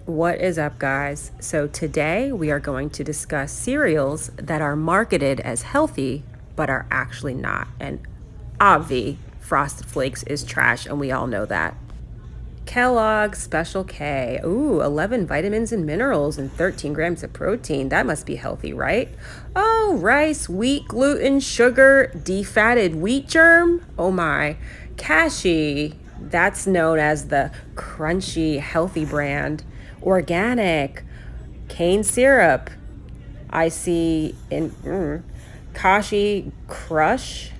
What is up, guys? So today we are going to discuss cereals that are marketed as healthy but are actually not. And obvi, Frosted Flakes is trash, and we all know that. Kellogg's Special K. Ooh, 11 vitamins and minerals and 13 grams of protein. That must be healthy, right? Oh, rice, wheat, gluten, sugar, defatted wheat germ. Oh my. Cashy. That's known as the crunchy, healthy brand. Organic. Cane syrup. I see in Kashi Crush.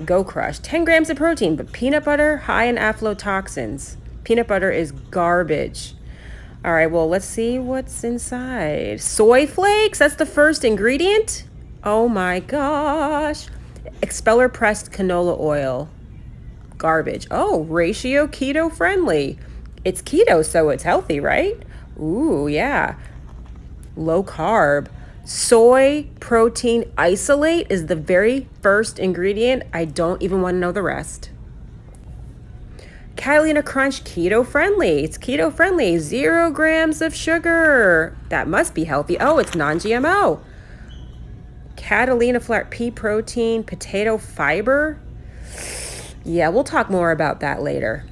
Go Crush. 10 grams of protein, but peanut butter high in aflatoxins. Peanut butter is garbage. All right, well, let's see what's inside. Soy flakes, that's the first ingredient? Oh my gosh. Expeller pressed canola oil. Garbage. Oh, ratio keto friendly. It's keto, so it's healthy, right? Ooh, yeah. Low carb. Soy protein isolate is the very first ingredient. I don't even want to know the rest. Catalina Crunch keto friendly. It's keto friendly. 0 grams of sugar. That must be healthy. Oh, it's non-GMO. Catalina Flat pea protein, potato fiber. Yeah, we'll talk more about that later.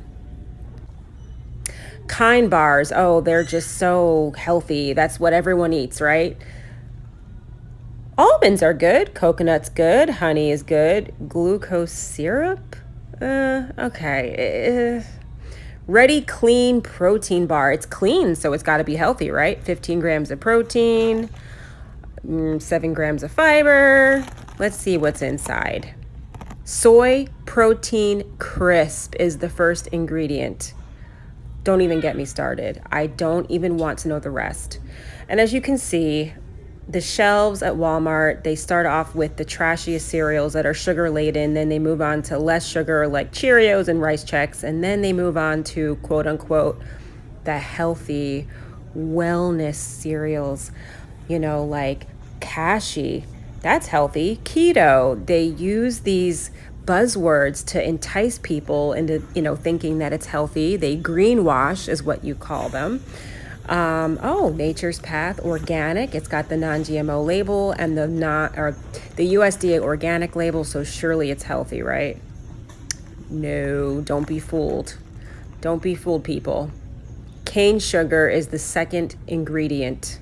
Kind bars. Oh, they're just so healthy. That's what everyone eats, right? Almonds are good. Coconut's good. Honey is good. Glucose syrup? Okay. Ready Clean protein bar. It's clean, so it's got to be healthy, right? 15 grams of protein, 7 grams of fiber. Let's see what's inside. Soy protein crisp is the first ingredient. Don't even get me started. I don't even want to know the rest. And as you can see, the shelves at Walmart, they start off with the trashiest cereals that are sugar laden, then they move on to less sugar like Cheerios and Rice Chex, and then they move on to quote unquote the healthy wellness cereals, like Kashi. That's healthy. Keto. They use these buzzwords to entice people into thinking that it's healthy. They greenwash is what you call them. Nature's Path organic. It's got the non-GMO label and the USDA organic label, so surely it's healthy, right? No, don't be fooled. Don't be fooled, people. Cane sugar is the second ingredient.